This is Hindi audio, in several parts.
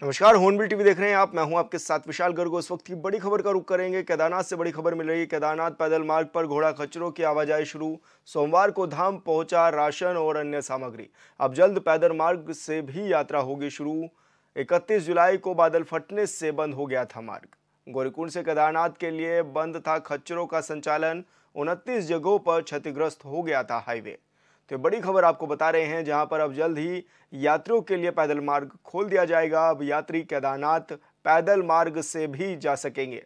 नमस्कार, हॉर्नबिल टीवी देख रहे हैं आप। मैं हूं आपके साथ विशाल गर्ग। इस वक्त की बड़ी खबर का रुख करेंगे। केदारनाथ से बड़ी खबर मिल रही है। केदारनाथ पैदल मार्ग पर घोड़ा खच्चरों की आवाजाही शुरू। सोमवार को धाम पहुंचा राशन और अन्य सामग्री। अब जल्द पैदल मार्ग से भी यात्रा होगी शुरू। 31 जुलाई को बादल फटने से बंद हो गया था मार्ग। गौरीकुंड से केदारनाथ के लिए बंद था खच्चरों का संचालन। 29 जगहों पर क्षतिग्रस्त हो गया था हाईवे। तो बड़ी खबर आपको बता रहे हैं, जहां पर अब जल्द ही यात्रियों के लिए पैदल मार्ग खोल दिया जाएगा। अब यात्री केदारनाथ पैदल मार्ग से भी जा सकेंगे।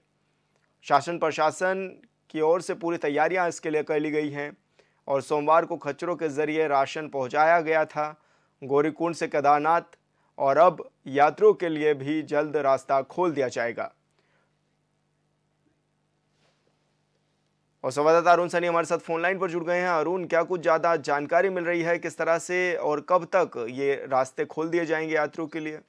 शासन प्रशासन की ओर से पूरी तैयारियां इसके लिए कर ली गई हैं और सोमवार को खच्चरों के जरिए राशन पहुंचाया गया था गौरीकुंड से केदारनाथ। और अब यात्रियों के लिए भी जल्द रास्ता खोल दिया जाएगा। और संवाददाता अरुण सैनी हमारे साथ फोन लाइन पर जुड़ गए हैं। अरुण, क्या कुछ ज्यादा जानकारी मिल रही है, किस तरह से और कब तक ये रास्ते खोल दिए जाएंगे यात्रियों के लिए?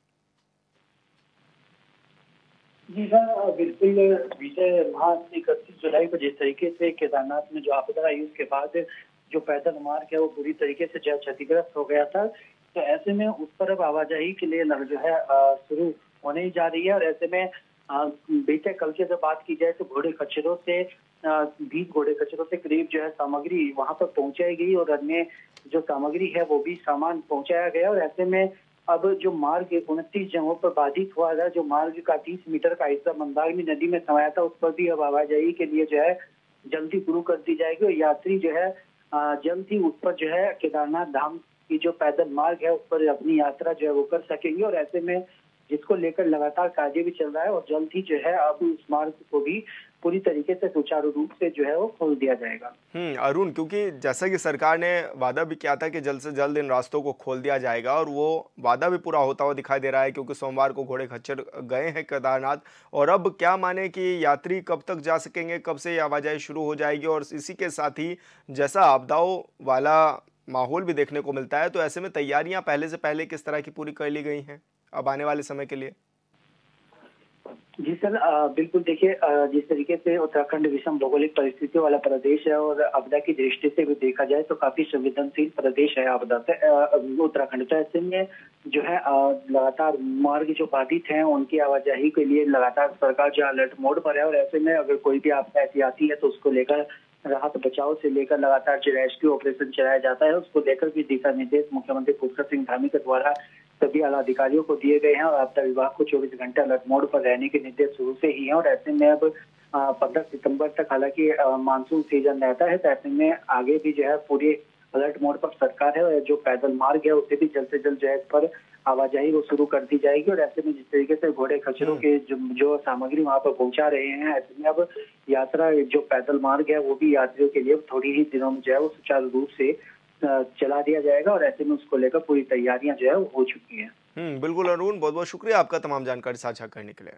जी हाँ, बिल्कुल। विजय माह 31 जुलाई को जिस तरीके से केदारनाथ में जो आपदा आई उसके बाद जो पैदल मार्ग है वो पूरी तरीके से जो क्षतिग्रस्त हो गया था, तो ऐसे में उस पर अब आवाजाही के लिए जो है शुरू होने ही जा रही है। और ऐसे में बीते कल की अगर बात की जाए तो घोड़े खच्चरों से 20 घोड़े खच्चरों से करीब जो है सामग्री वहां पर पहुंचाई गई और अन्य जो सामग्री है वो भी सामान पहुंचाया गया। और ऐसे में अब जो मार्ग 29 जगहों पर बाधित हुआ था, जो मार्ग का 30 मीटर का हिस्सा मंदाकिनी नदी में समाया था, उस पर भी अब आवाजाही के लिए जो है जल्दी शुरू कर दी जाएगी। और यात्री जो है जल्द ही उस पर जो है केदारनाथ धाम की जो पैदल मार्ग है उस पर अपनी यात्रा जो है वो कर सकेंगे। और ऐसे में जिसको लेकर लगातार कार्य भी चल रहा है और जल्द ही जो है अब उस मार्ग को भी पूरी तरीके से सुचारू रूप से जो है वो खोल दिया जाएगा। अरुण, क्योंकि जैसा कि सरकार ने वादा भी किया था कि जल्द से जल्द इन रास्तों को खोल दिया जाएगा और वो वादा भी पूरा होता हुआ दिखाई दे रहा है, क्योंकि सोमवार को घोड़े खच्चर गए हैं केदारनाथ। और अब क्या माने कि यात्री कब तक जा सकेंगे, कब से ये आवाजाही शुरू हो जाएगी? और इसी के साथ ही जैसा आपदाओं वाला माहौल भी देखने को मिलता है, तो ऐसे में तैयारियां पहले से पहले किस तरह की पूरी कर ली गई हैं अब आने वाले समय के लिए? जी सर, बिल्कुल। देखिए, जिस तरीके से उत्तराखंड विषम भौगोलिक परिस्थितियों वाला प्रदेश है और आपदा की दृष्टि से भी देखा जाए तो काफी संवेदनशील प्रदेश है आपदा से उत्तराखंड। तो ऐसे में जो है लगातार मार्ग जो बाधित हैं उनकी आवाजाही के लिए लगातार सरकार जो अलर्ट मोड पर है। और ऐसे में अगर कोई भी आपदा ऐसी आती है तो उसको लेकर राहत बचाव से लेकर लगातार जो रेस्क्यू ऑपरेशन चलाया जाता है उसको लेकर भी दिशा निर्देश मुख्यमंत्री पुष्कर सिंह धामी के द्वारा सभी आला अधिकारियों को दिए गए हैं। और आपदा विभाग को 24 घंटे अलर्ट मोड पर रहने के निर्देश शुरू से ही हैं। और ऐसे में अब 15 सितंबर तक हालांकि मानसून सीजन रहता है, तो ऐसे में आगे भी जो है पूरे अलर्ट मोड पर सरकार है। और जो पैदल मार्ग है उसे भी जल्द से जल्द जो है इस पर आवाजाही वो शुरू कर दी जाएगी। और ऐसे में जिस तरीके से घोड़े खच्चरों के जो सामग्री वहां पर पहुंचा रहे हैं, ऐसे में अब यात्रा जो पैदल मार्ग है वो भी यात्रियों के लिए थोड़ी ही दिनों में जो है वो सुचारू रूप से चला दिया जाएगा। और ऐसे में उसको लेकर पूरी तैयारियां जो है वो हो चुकी हैं। बिल्कुल अरुण, बहुत बहुत शुक्रिया आपका तमाम जानकारी साझा करने के लिए।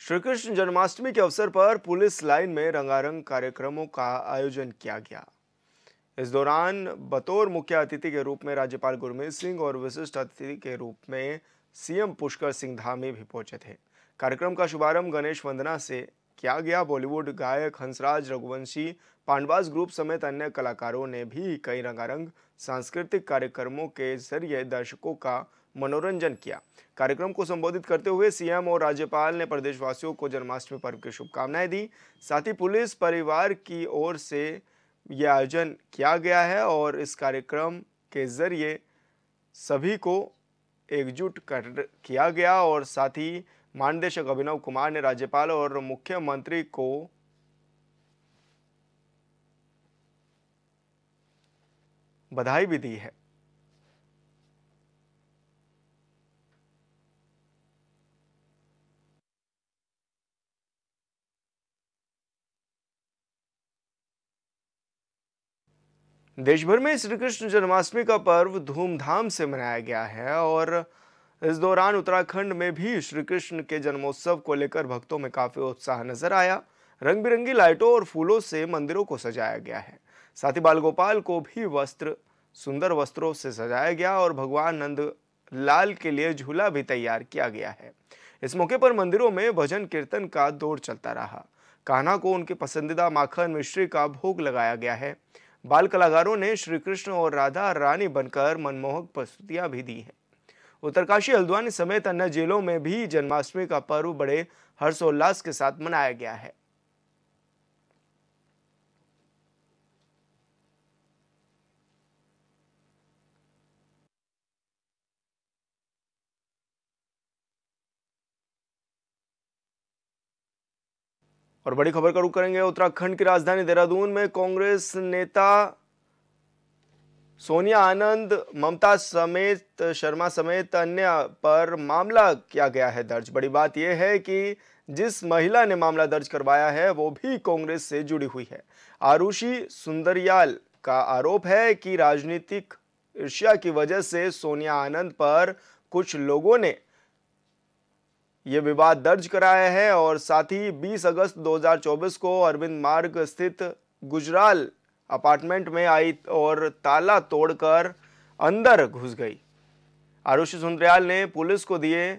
श्री कृष्ण जन्माष्टमी के अवसर पर पुलिस लाइन में रंगारंग कार्यक्रमों का आयोजन किया गया। इस दौरान बतौर मुख्य अतिथि के रूप में राज्यपाल गुरमीत सिंह और विशिष्ट अतिथि के रूप में सीएम पुष्कर सिंह धामी भी पहुंचे थे। कार्यक्रम का शुभारंभ गणेश वंदना से किया गया। बॉलीवुड गायक हंसराज रघुवंशी, पांडवास ग्रुप समेत अन्य कलाकारों ने भी कई रंगारंग सांस्कृतिक कार्यक्रमों के जरिए दर्शकों का मनोरंजन किया। कार्यक्रम को संबोधित करते हुए सीएम और राज्यपाल ने प्रदेशवासियों को जन्माष्टमी पर्व की शुभकामनाएं दी। साथ ही पुलिस परिवार की ओर से यह आयोजन किया गया है और इस कार्यक्रम के जरिए सभी को एकजुट कर किया गया। और साथ ही महानिदेशक अभिनव कुमार ने राज्यपाल और मुख्यमंत्री को बधाई भी दी है। देश भर में श्री कृष्ण जन्माष्टमी का पर्व धूमधाम से मनाया गया है और इस दौरान उत्तराखंड में भी श्री कृष्ण के जन्मोत्सव को लेकर भक्तों में काफी उत्साह नजर आया। रंग बिरंगी लाइटों और फूलों से मंदिरों को सजाया गया है। साथ ही बाल गोपाल को भी सुंदर वस्त्रों से सजाया गया और भगवान नंद लाल के लिए झूला भी तैयार किया गया है। इस मौके पर मंदिरों में भजन कीर्तन का दौर चलता रहा। कान्हा को उनके पसंदीदा माखन मिश्री का भोग लगाया गया है। बाल कलाकारों ने श्री कृष्ण और राधा रानी बनकर मनमोहक प्रस्तुतियां भी दी हैं। उत्तरकाशी, हल्द्वानी समेत अन्य जिलों में भी जन्माष्टमी का पर्व बड़े हर्षोल्लास के साथ मनाया गया है। और बड़ी खबर का रुख करेंगे उत्तराखंड की राजधानी देहरादून में कांग्रेस नेता सोनिया आनंद, ममता समेत शर्मा समेत अन्य पर मामला किया गया है दर्ज। बड़ी बात यह है कि जिस महिला ने मामला दर्ज करवाया है वो भी कांग्रेस से जुड़ी हुई है। आरुषि सुंदरियाल का आरोप है कि राजनीतिक ईर्ष्या की वजह से सोनिया आनंद पर कुछ लोगों ने यह विवाद दर्ज कराया है और साथ ही 20 अगस्त 2024 को अरविंद मार्ग स्थित गुजराल अपार्टमेंट में आई और ताला तोड़कर अंदर घुस गई। आरुषि सुंदरियाल ने पुलिस को दिए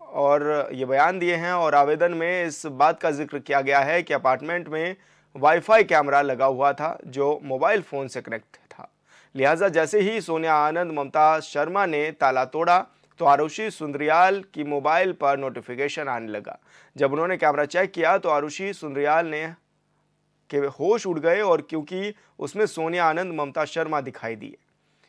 और ये बयान दिए हैं और आवेदन में इस बात का जिक्र किया गया है कि अपार्टमेंट में वाईफाई कैमरा लगा हुआ था जो मोबाइल फोन से कनेक्ट था। लिहाजा जैसे ही सोनिया आनंद, ममता शर्मा ने ताला तोड़ा तो आरुषि सुंदरियाल की मोबाइल पर नोटिफिकेशन आने लगा। जब उन्होंने कैमरा चेक किया तो आरुषि सुंदरियाल ने के होश उड़ गए और क्योंकि उसमें सोनिया आनंद, ममता शर्मा दिखाई दिए।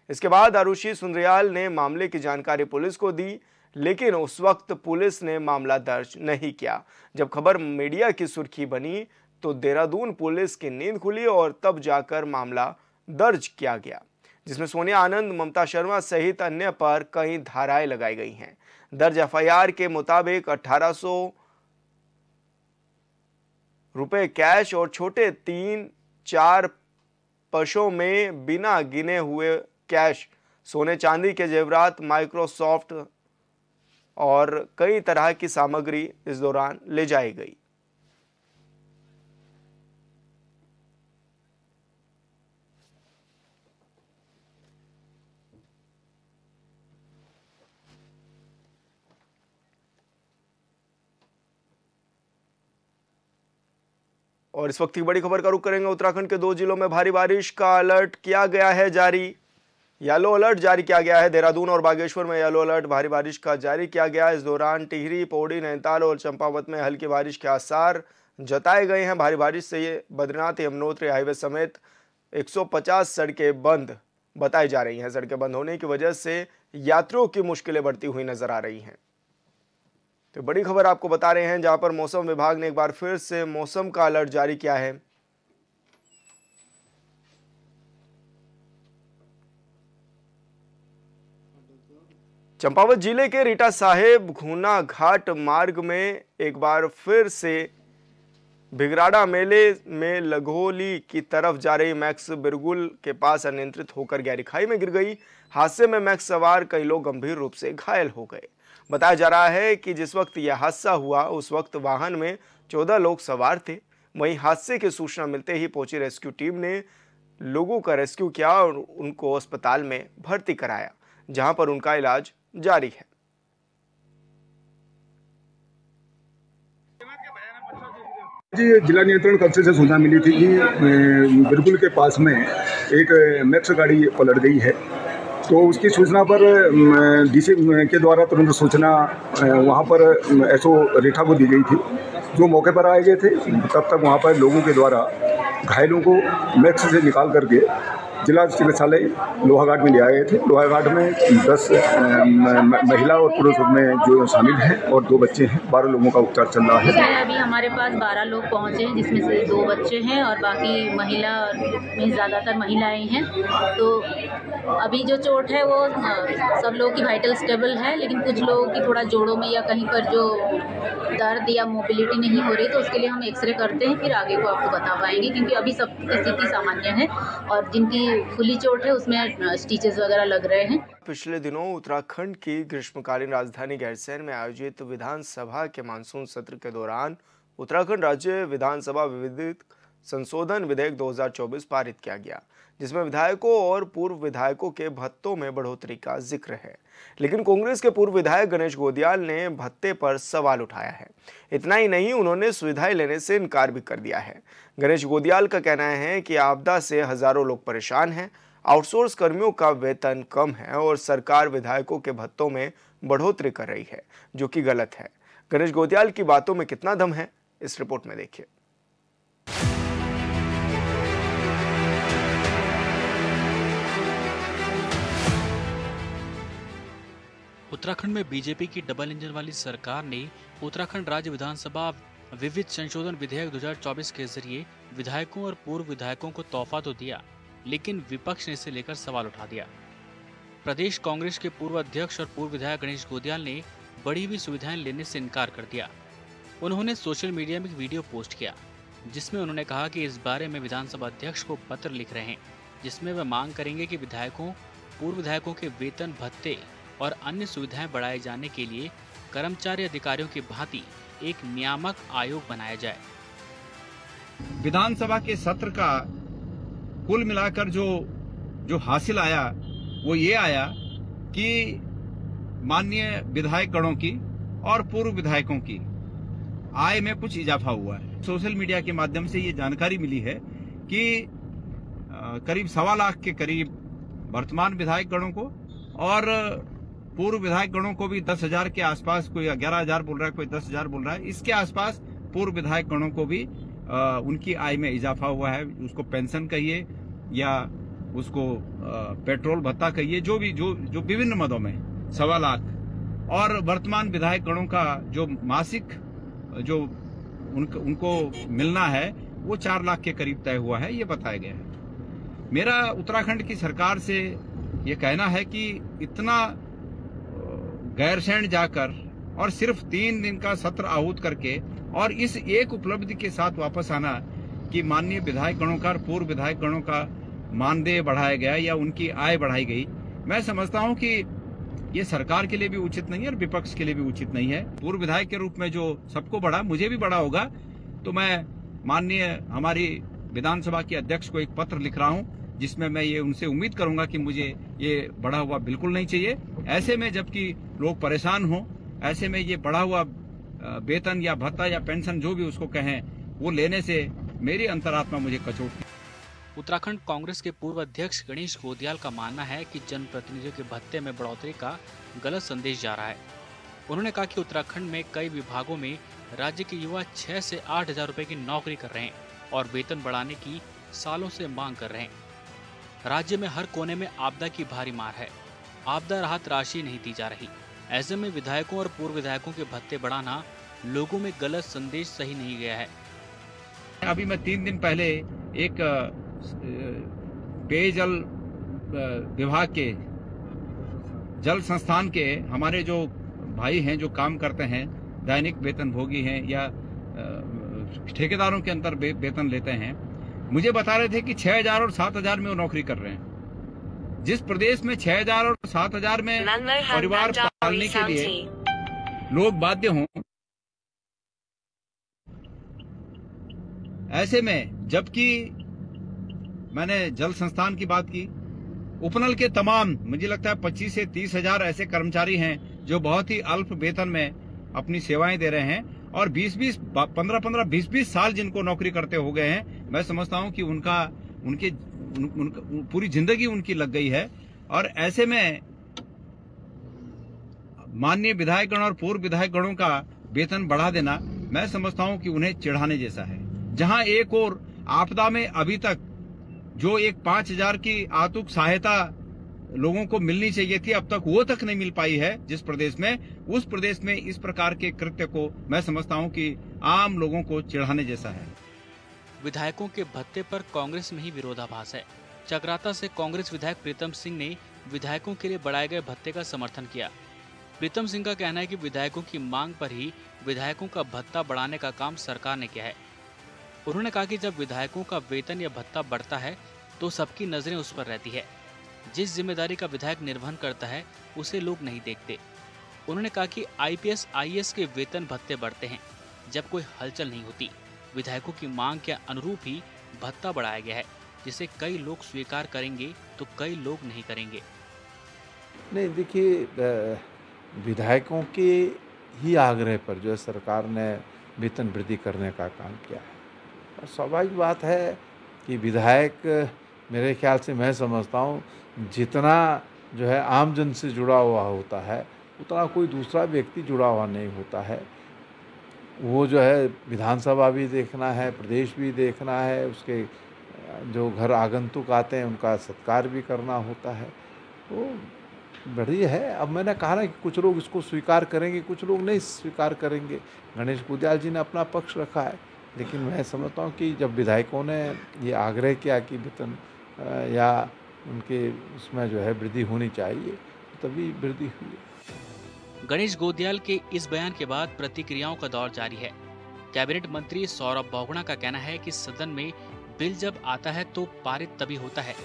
इसके बाद आरुषि सुंदरियाल ने मामले की जानकारी पुलिस को दी, लेकिन उस वक्त पुलिस ने मामला दर्ज नहीं किया। जब खबर मीडिया की सुर्खी बनी तो देहरादून पुलिस की नींद खुली और तब जाकर मामला दर्ज किया गया, जिसमें सोनिया आनंद, ममता शर्मा सहित अन्य पर कई धाराएं लगाई गई हैं। दर्ज एफआईआर के मुताबिक 1800 रुपए कैश और छोटे 3-4 पर्सों में बिना गिने हुए कैश, सोने चांदी के जेवरात, माइक्रोसॉफ्ट और कई तरह की सामग्री इस दौरान ले जाई गई। और इस वक्त की बड़ी खबर का रुख करेंगे उत्तराखंड के 2 जिलों में भारी बारिश का अलर्ट किया गया है जारी। येलो अलर्ट जारी किया गया है। देहरादून और बागेश्वर में येलो अलर्ट भारी बारिश का जारी किया गया है। इस दौरान टिहरी, पौड़ी, नैनीताल और चंपावत में हल्की बारिश के आसार जताए गए हैं। भारी बारिश से ये बद्रीनाथ यमुनोत्री हाईवे समेत 150 सड़कें बंद बताई जा रही हैं। सड़कें बंद होने की वजह से यात्रियों की मुश्किलें बढ़ती हुई नजर आ रही हैं। तो बड़ी खबर आपको बता रहे हैं जहां पर मौसम विभाग ने एक बार फिर से मौसम का अलर्ट जारी किया है। चंपावत जिले के रीटा साहेब घूना घाट मार्ग में एक बार फिर से भिगराड़ा मेले में लगोली की तरफ जा रही मैक्स बिरगुल के पास अनियंत्रित होकर गहरी खाई में गिर गई। हादसे में मैक्स सवार कई लोग गंभीर रूप से घायल हो गए। बताया जा रहा है कि जिस वक्त यह हादसा हुआ उस वक्त वाहन में 14 लोग सवार थे। वहीं हादसे की सूचना मिलते ही पहुंची रेस्क्यू टीम ने लोगों का रेस्क्यू किया और उनको अस्पताल में भर्ती कराया, जहां पर उनका इलाज जारी है। जी, जिला नियंत्रण कक्ष से सूचना मिली थी कि बिरगुल के पास में एक मैक्स गाड़ी पलट गई है। तो उसकी सूचना पर डीसी के द्वारा तुरंत सूचना वहां पर एसओ रेठा को दी गई थी, जो मौके पर आए गए थे। तब तक वहां पर लोगों के द्वारा घायलों को मैक्स से निकाल करके जिला चिकित्सालय लोहाघाट में ले आए थे। लोहाघाट में 10 महिला और पुरुष में जो शामिल हैं और 2 बच्चे हैं। 12 लोगों का उपचार चल रहा है। अभी हमारे पास 12 लोग पहुंचे हैं, जिसमें से 2 बच्चे हैं और बाकी महिला में ज़्यादातर महिलाएं हैं। तो अभी जो चोट है वो सब लोगों की वाइटल स्टेबल है, लेकिन कुछ लोगों की थोड़ा जोड़ों में या कहीं पर जो दर्द या मोबिलिटी नहीं हो रही, तो उसके लिए हम एक्सरे करते हैं, फिर आगे को आपको बता पाएंगे, क्योंकि अभी सबकी स्थिति सामान्य है और जिनकी खुली चोट है उसमें स्टिचेस वगैरह लग रहे हैं। पिछले दिनों उत्तराखंड की ग्रीष्मकालीन राजधानी गैरसैंण में आयोजित विधानसभा के मानसून सत्र के दौरान उत्तराखंड राज्य विधानसभा विधिक संशोधन विधेयक 2024 पारित किया गया, जिसमें विधायकों और पूर्व विधायकों के भत्तों में बढ़ोतरी का जिक्र है। लेकिन कांग्रेस के पूर्व विधायक गणेश गोदियाल ने भत्ते पर सवाल उठाया है। इतना ही नहीं, उन्होंने सुविधाएं लेने से इनकार भी कर दिया है। गणेश गोदियाल का कहना है कि आपदा से हजारों लोग परेशान हैं, आउटसोर्स कर्मियों का वेतन कम है और सरकार विधायकों के भत्तों में बढ़ोतरी कर रही है, जो कि गलत है। गणेश गोदियाल की बातों में कितना दम है, इस रिपोर्ट में देखिए। उत्तराखंड में बीजेपी की डबल इंजन वाली सरकार ने उत्तराखंड राज्य विधानसभा विविध संशोधन विधेयक 2024 के जरिए विधायकों और पूर्व विधायकों को तोहफा तो दिया, लेकिन विपक्ष ने इसे लेकर सवाल उठा दिया। प्रदेश कांग्रेस के पूर्व अध्यक्ष और पूर्व विधायक गणेश गोदियाल ने बढ़ी हुई सुविधाएं लेने से इनकार कर दिया। उन्होंने सोशल मीडिया में एक वीडियो पोस्ट किया, जिसमें उन्होंने कहा कि इस बारे में विधानसभा अध्यक्ष को पत्र लिख रहे हैं, जिसमें वे मांग करेंगे कि विधायकों, पूर्व विधायकों के वेतन भत्ते और अन्य सुविधाएं बढ़ाए जाने के लिए कर्मचारी अधिकारियों की भांति एक नियामक आयोग बनाया जाए। विधानसभा के सत्र का कुल मिलाकर जो हासिल आया वो ये आया कि माननीय विधायक गणों की और पूर्व विधायकों की आय में कुछ इजाफा हुआ है। सोशल मीडिया के माध्यम से ये जानकारी मिली है कि करीब 1.25 लाख के करीब वर्तमान विधायक गणों को और पूर्व विधायक गणों को भी 10,000 के आसपास, कोई 11,000 बोल रहा है, कोई 10,000 बोल रहा है, इसके आसपास पूर्व विधायक गणों को भी उनकी आय में इजाफा हुआ है। उसको पेंशन कहिए या उसको पेट्रोल भत्ता कहिए, जो विभिन्न मदों में 1.25 लाख। और वर्तमान विधायक गणों का जो मासिक जो उनको मिलना है वो 4 लाख के करीब तय हुआ है, ये बताया गया है। मेरा उत्तराखंड की सरकार से ये कहना है कि इतना गैरसैंण जाकर और सिर्फ 3 दिन का सत्र आहूत करके और इस एक उपलब्धि के साथ वापस आना कि माननीय विधायक गणों का और पूर्व विधायक गणों का मानदेय बढ़ाया गया या उनकी आय बढ़ाई गई, मैं समझता हूं कि ये सरकार के लिए भी उचित नहीं है और विपक्ष के लिए भी उचित नहीं है। पूर्व विधायक के रूप में जो सबको बढ़ा, मुझे भी बढ़ा होगा, तो मैं माननीय हमारी विधानसभा के अध्यक्ष को एक पत्र लिख रहा हूं, जिसमें मैं ये उनसे उम्मीद करूंगा कि मुझे ये बढ़ा हुआ बिल्कुल नहीं चाहिए। ऐसे में जबकि लोग परेशान हों, ऐसे में ये बढ़ा हुआ वेतन या भत्ता या पेंशन जो भी उसको कहें, वो लेने से मेरी अंतरात्मा मुझे कचोटती। उत्तराखंड कांग्रेस के पूर्व अध्यक्ष गणेश गोदियाल का मानना है कि जनप्रतिनिधियों के भत्ते में बढ़ोतरी का गलत संदेश जा रहा है। उन्होंने कहा कि उत्तराखंड में कई विभागों में राज्य के युवा 6 से 8 हजार रुपए की नौकरी कर रहे हैं और वेतन बढ़ाने की सालों से मांग कर रहे हैं। राज्य में हर कोने में आपदा की भारी मार है, आपदा राहत राशि नहीं दी जा रही। ऐसे में विधायकों और पूर्व विधायकों के भत्ते बढ़ाना लोगों में गलत संदेश सही नहीं गया है। अभी मैं 3 दिन पहले एक पेयजल विभाग के जल संस्थान के हमारे जो भाई हैं जो काम करते हैं, दैनिक वेतन भोगी हैं या ठेकेदारों के अंदर वेतन लेते हैं, मुझे बता रहे थे कि 6,000 और 7,000 में वो नौकरी कर रहे हैं। जिस प्रदेश में 6,000 और 7,000 में परिवार पालने के लिए लोग बाध्य हों, ऐसे में जबकि मैंने जल संस्थान की बात की, उपनल के तमाम मुझे लगता है 25 से 30,000 ऐसे कर्मचारी हैं जो बहुत ही अल्प वेतन में अपनी सेवाएं दे रहे हैं और 15-15, 20-20 साल जिनको नौकरी करते हो गए हैं। मैं समझता हूं कि उनका पूरी जिंदगी उनकी लग गई है। और ऐसे में माननीय विधायकगण और पूर्व विधायकगणों का वेतन बढ़ा देना, मैं समझता हूं कि उन्हें चिढ़ाने जैसा है। जहां एक और आपदा में अभी तक जो एक 5,000 की आतुक सहायता लोगों को मिलनी चाहिए थी, अब तक वो तक नहीं मिल पाई है जिस प्रदेश में, उस प्रदेश में इस प्रकार के कृत्य को मैं समझता हूं कि आम लोगों को चिढ़ाने जैसा है। विधायकों के भत्ते पर कांग्रेस में ही विरोधाभास है। चकराता से कांग्रेस विधायक प्रीतम सिंह ने विधायकों के लिए बढ़ाए गए भत्ते का समर्थन किया। प्रीतम सिंह का कहना है कि विधायकों की मांग पर ही विधायकों का भत्ता बढ़ाने का काम सरकार ने किया है। उन्होंने कहा कि जब विधायकों का वेतन या भत्ता बढ़ता है तो सबकी नजरें उस पर रहती है। जिस जिम्मेदारी का विधायक निर्वहन करता है उसे लोग नहीं देखते। उन्होंने कहा कि IPS, IAS के वेतन भत्ते बढ़ते हैं जब कोई हलचल नहीं होती। विधायकों की मांग के अनुरूप ही भत्ता बढ़ाया गया है, जिसे कई लोग स्वीकार करेंगे तो कई लोग नहीं करेंगे। नहीं, देखिए, विधायकों के ही आग्रह पर जो है सरकार ने वेतन वृद्धि करने का काम किया है। और स्वाभाविक बात है कि विधायक, मेरे ख्याल से, मैं समझता हूँ, जितना जो है आमजन से जुड़ा हुआ होता है उतना कोई दूसरा व्यक्ति जुड़ा हुआ नहीं होता है। वो जो है विधानसभा भी देखना है, प्रदेश भी देखना है, उसके जो घर आगंतुक आते हैं उनका सत्कार भी करना होता है। तो बढ़िया है। अब मैंने कहा ना कि कुछ लोग इसको स्वीकार करेंगे, कुछ लोग नहीं स्वीकार करेंगे। गणेश गोदियाल जी ने अपना पक्ष रखा है, लेकिन मैं समझता हूँ कि जब विधायकों ने ये आग्रह किया कि वेतन या उनके उसमें जो है वृद्धि होनी चाहिए, तभी वृद्धि हुई। गणेश गोदियाल के इस बयान के बाद प्रतिक्रियाओं का दौर जारी है। कैबिनेट मंत्री सौरभ बोगड़ा का कहना है कि सदन में बिल जब आता है तो पारित तभी होता है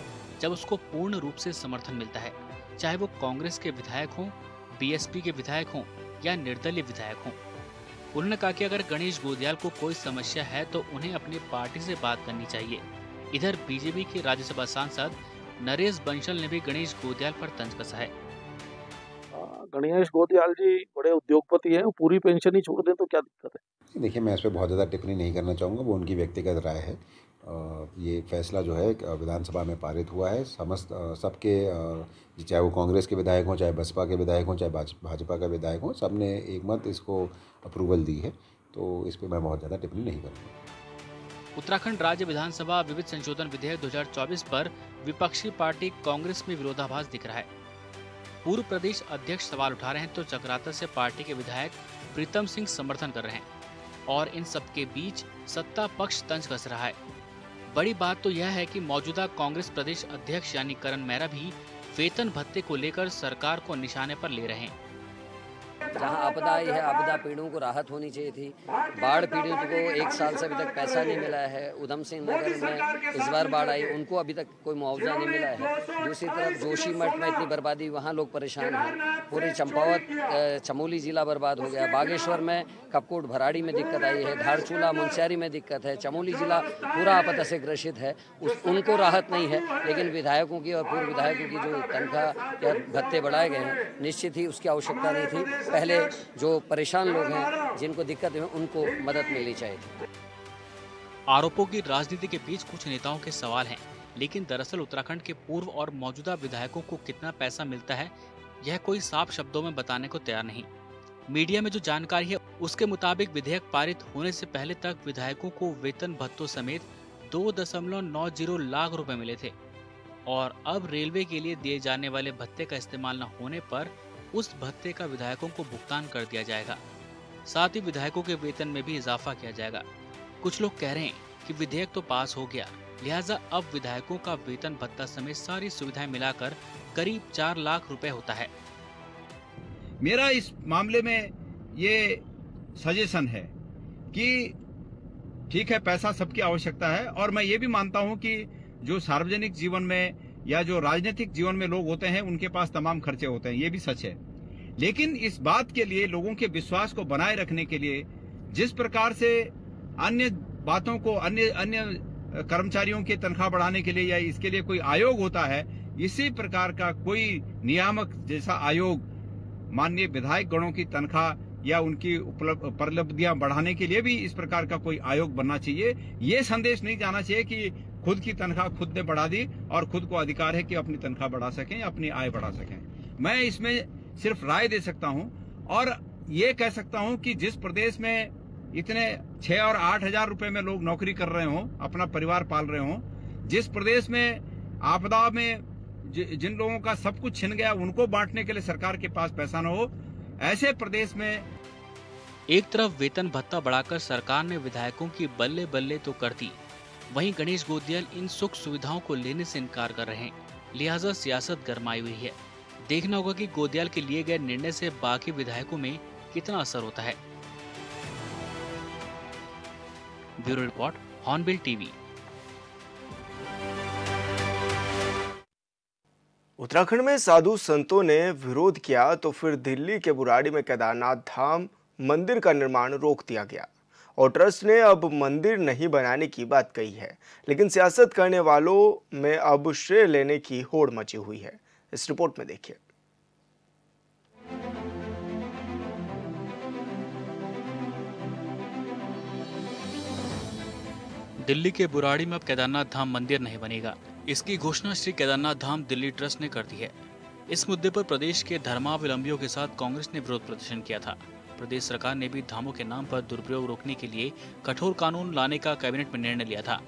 जब उसको पूर्ण रूप से समर्थन मिलता है, चाहे वो कांग्रेस के विधायक हों, बीएसपी के विधायक हों या निर्दलीय विधायक हों। उन्होंने कहा कि अगर गणेश गोदियाल को कोई समस्या है तो उन्हें अपनी पार्टी से बात करनी चाहिए। इधर बीजेपी के राज्यसभा सांसद नरेश बंसल ने भी गणेश गोदियाल पर तंज कसा है। गणेश गोदियाल जी बड़े उद्योगपति हैं, वो पूरी पेंशन ही छोड़ दें तो क्या दिक्कत है? देखिए, मैं इस पर बहुत ज़्यादा टिप्पणी नहीं करना चाहूँगा, वो उनकी व्यक्तिगत राय है। ये फैसला जो है विधानसभा में पारित हुआ है। समस्त सबके, चाहे वो कांग्रेस के विधायक हों, चाहे बसपा के विधायक हों, चाहे भाजपा का विधायक हों, सब ने एक मत इसको अप्रूवल दी है। तो इस पर मैं बहुत ज़्यादा टिप्पणी नहीं करूँगा। उत्तराखंड राज्य विधानसभा विविध संशोधन विधेयक 2024 पर विपक्षी पार्टी कांग्रेस में विरोधाभास दिख रहा है। पूर्व प्रदेश अध्यक्ष सवाल उठा रहे हैं तो चक्राता से पार्टी के विधायक प्रीतम सिंह समर्थन कर रहे हैं और इन सबके बीच सत्ता पक्ष तंज कस रहा है। बड़ी बात तो यह है कि मौजूदा कांग्रेस प्रदेश अध्यक्ष यानी करण मेहरा भी वेतन भत्ते को लेकर सरकार को निशाने पर ले रहे हैं। जहां आपदा आई है, आपदा पीड़ितों को राहत होनी चाहिए थी। बाढ़ पीड़ितों को 1 साल से अभी तक पैसा नहीं मिला है। उधम सिंह नगर में इस बार बाढ़ आई, उनको अभी तक कोई मुआवजा नहीं मिला है। दूसरी तरफ जोशीमठ में इतनी बर्बादी, वहाँ लोग परेशान हैं। पूरे चंपावत चमोली जिला बर्बाद हो गया। बागेश्वर में कपकोट भराड़ी में दिक्कत आई है। धारचूला मुंशियारी में दिक्कत है। चमोली जिला पूरा आपदा से ग्रसित है। उनको राहत नहीं है, लेकिन विधायकों की और पूर्व विधायकों की जो तनख्वाह या भत्ते बढ़ाए गए हैं, निश्चित ही उसकी आवश्यकता नहीं थी। पहले जो परेशान लोग हैं, जिनको दिक्कत है, उनको मदद मिलनी चाहिए। आरोपों की राजनीति के बीच कुछ नेताओं के सवाल हैं, लेकिन दरअसल उत्तराखंड के पूर्व और मौजूदा विधायकों को कितना पैसा मिलता है, यह कोई साफ शब्दों में बताने को तैयार नहीं। मीडिया में जो जानकारी है उसके मुताबिक विधेयक पारित होने से पहले तक विधायकों को वेतन भत्तों समेत 2.90 लाख रुपए मिले थे और अब रेलवे के लिए दिए जाने वाले भत्ते का इस्तेमाल न होने पर उस भत्ते का विधायकों को भुगतान कर दिया जाएगा। साथ ही विधायकों के वेतन में भी इजाफा किया जाएगा। कुछ लोग कह रहे हैं कि विधेयक तो पास हो गया, लिहाजा अब विधायकों का वेतन भत्ता समेत सारी सुविधाएं मिलाकर करीब 4 लाख रुपए होता है। मेरा इस मामले में ये सजेशन है कि ठीक है, पैसा सबकी आवश्यकता है और मैं ये भी मानता हूं कि जो सार्वजनिक जीवन में या जो राजनीतिक जीवन में लोग होते हैं, उनके पास तमाम खर्चे होते हैं, ये भी सच है। लेकिन इस बात के लिए, लोगों के विश्वास को बनाए रखने के लिए, जिस प्रकार से अन्य बातों को, अन्य कर्मचारियों की तनख्वाह बढ़ाने के लिए या इसके लिए कोई आयोग होता है, इसी प्रकार का कोई नियामक जैसा आयोग माननीय विधायक गणों की तनख्वाह या उनकी उपलब्धियां बढ़ाने के लिए भी इस प्रकार का कोई आयोग बनना चाहिए। ये संदेश नहीं जाना चाहिए कि खुद की तनख्वाह खुद ने बढ़ा दी और खुद को अधिकार है कि अपनी तनख्वाह बढ़ा सकें या अपनी आय बढ़ा सकें। मैं इसमें सिर्फ राय दे सकता हूं और ये कह सकता हूं कि जिस प्रदेश में इतने 6 और 8 हजार रुपए में लोग नौकरी कर रहे हों, अपना परिवार पाल रहे हों, जिस प्रदेश में आपदा में जिन लोगों का सब कुछ छिन गया, उनको बांटने के लिए सरकार के पास पैसा न हो, ऐसे प्रदेश में एक तरफ वेतन भत्ता बढ़ाकर सरकार ने विधायकों की बल्ले बल्ले तो कर दी, वहीं गणेश गोदियाल इन सुख सुविधाओं को लेने से इनकार कर रहे हैं। लिहाजा सियासत गरमाई हुई है। देखना होगा कि गोदियाल के लिए गए निर्णय से बाकी विधायकों में कितना असर होता है। Bureau report, hornbill TV. Uttarakhand में साधु संतों ने विरोध किया तो फिर दिल्ली के बुराड़ी में केदारनाथ धाम मंदिर का निर्माण रोक दिया गया और ट्रस्ट ने अब मंदिर नहीं बनाने की बात कही है। लेकिन सियासत करने वालों में अब श्रेय लेने की होड़ मची हुई है। इस रिपोर्ट में देखिए। दिल्ली के बुराड़ी में अब केदारनाथ धाम मंदिर नहीं बनेगा। इसकी घोषणा श्री केदारनाथ धाम दिल्ली ट्रस्ट ने कर दी है। इस मुद्दे पर प्रदेश के धर्मावलंबियों के साथ कांग्रेस ने विरोध प्रदर्शन किया था। प्रदेश सरकार ने भी धामों के नाम पर दुरुपयोग रोकने के लिए कठोर कानून लाने का कैबिनेट में निर्णय लिया था।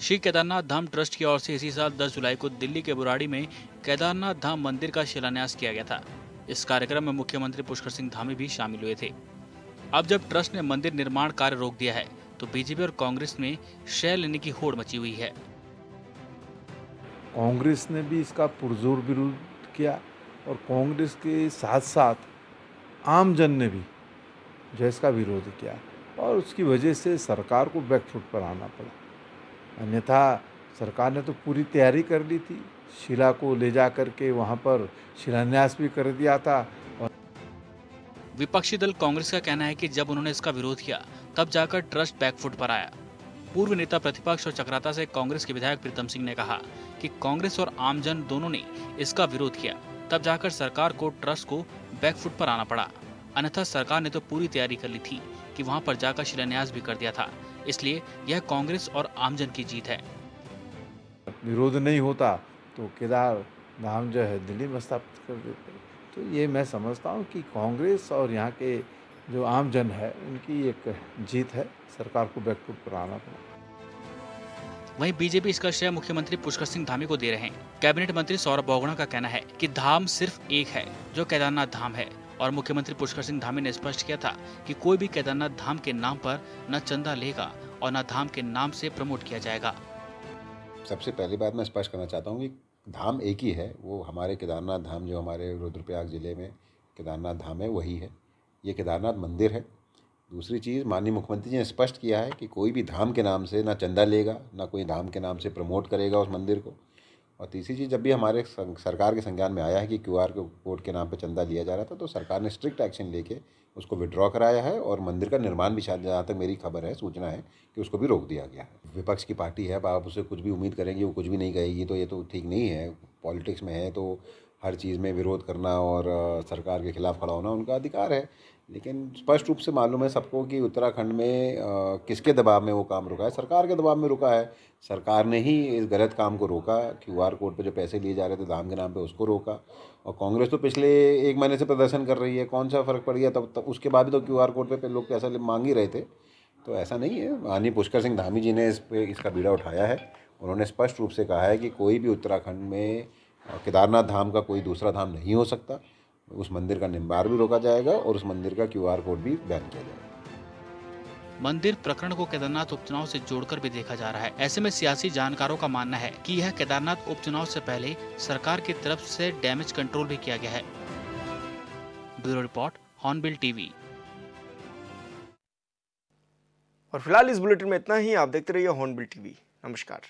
श्री केदारनाथ धाम ट्रस्ट की ओर से इसी साल 10 जुलाई को दिल्ली के बुराड़ी में केदारनाथ धाम मंदिर का शिलान्यास किया गया था। इस कार्यक्रम में मुख्यमंत्री पुष्कर सिंह धामी भी शामिल हुए थे। अब जब ट्रस्ट ने मंदिर निर्माण कार्य रोक दिया है तो बीजेपी और कांग्रेस में शय लेने की होड़ मची हुई है। कांग्रेस ने भी इसका पुरजोर विरोध किया और कांग्रेस के साथ साथ आमजन ने भी जो इसका विरोध किया और उसकी वजह से सरकार को बैकफुट पर आना पड़ा। अन्यथा सरकार ने तो पूरी तैयारी कर ली थी, शिला को ले जा करके वहाँ पर शिलान्यास भी कर दिया था। और विपक्षी दल कांग्रेस का कहना है कि जब उन्होंने इसका विरोध किया तब जाकर ट्रस्ट बैकफुट पर आया। पूर्व नेता प्रतिपक्ष और चक्राता से कांग्रेस के विधायक प्रीतम सिंह ने कहा कि कांग्रेस और आमजन दोनों ने इसका विरोध किया, तब जाकर सरकार को ट्रस्ट को बैकफुट पर आना पड़ा। अन्यथा सरकार ने तो पूरी तैयारी कर ली थी कि वहां पर जाकर शिलान्यास भी कर दिया था। इसलिए यह कांग्रेस और आमजन की जीत है। विरोध नहीं होता तो केदार धाम जो है दिल्ली में स्थापित कर देते। तो ये मैं समझता हूँ कि कांग्रेस और यहाँ के जो आमजन है उनकी एक जीत है। सरकार को बैकफुट पर आना पड़ा। वहीं बीजेपी इसका श्रेय मुख्यमंत्री पुष्कर सिंह धामी को दे रहे हैं। कैबिनेट मंत्री सौरभ बोगड़ा का कहना है कि धाम सिर्फ एक है जो केदारनाथ धाम है और मुख्यमंत्री पुष्कर सिंह धामी ने स्पष्ट किया था कि कोई भी केदारनाथ धाम के नाम पर न चंदा लेगा और न धाम के नाम से प्रमोट किया जाएगा। सबसे पहली बात मैं स्पष्ट करना चाहता हूँ कि धाम एक ही है, वो हमारे केदारनाथ धाम जो हमारे रुद्रप्रयाग जिले में केदारनाथ धाम है वही है। ये केदारनाथ मंदिर है। दूसरी चीज़, माननीय मुख्यमंत्री जी ने स्पष्ट किया है कि कोई भी धाम के नाम से ना चंदा लेगा, ना कोई धाम के नाम से प्रमोट करेगा उस मंदिर को। और तीसरी चीज़, जब भी हमारे सरकार के संज्ञान में आया है कि QR कोड के नाम पे चंदा लिया जा रहा था तो सरकार ने स्ट्रिक्ट एक्शन लेके उसको विड्रॉ कराया है और मंदिर का निर्माण भी, शायद जहाँ तक मेरी खबर है, सूचना है कि उसको भी रोक दिया गया है। विपक्ष की पार्टी है, आप उससे कुछ भी उम्मीद करेंगे वो कुछ भी नहीं कहेगी, तो ये तो ठीक नहीं है। पॉलिटिक्स में है तो हर चीज़ में विरोध करना और सरकार के खिलाफ खड़ा होना उनका अधिकार है। लेकिन स्पष्ट रूप से मालूम है सबको कि उत्तराखंड में किसके दबाव में वो काम रुका है। सरकार के दबाव में रुका है। सरकार ने ही इस गलत काम को रोका। QR कोड पे जो पैसे लिए जा रहे थे धाम के नाम पे उसको रोका। और कांग्रेस तो पिछले 1 महीने से प्रदर्शन कर रही है। कौन सा फ़र्क पड़ गया? तब उसके बाद भी तो QR कोड पे लोग पैसा मांग ही रहे थे। तो ऐसा नहीं है। माननीय पुष्कर सिंह धामी जी ने इसका बीड़ा उठाया है। उन्होंने स्पष्ट रूप से कहा है कि कोई भी उत्तराखंड में केदारनाथ धाम का कोई दूसरा धाम नहीं हो सकता। उस मंदिर का निर्माण भी रोका जाएगा और उस मंदिर का QR कोड भी बैन किया जाएगा। मंदिर प्रकरण को केदारनाथ उपचुनाव से जोड़कर भी देखा जा रहा है। ऐसे में सियासी जानकारों का मानना है कि यह केदारनाथ उपचुनाव से पहले सरकार की तरफ से डैमेज कंट्रोल भी किया गया है। Bureau report, hornbill TV. और फिलहाल इस बुलेटिन में इतना ही। आप देखते रहिए हॉर्नबिल टीवी। नमस्कार।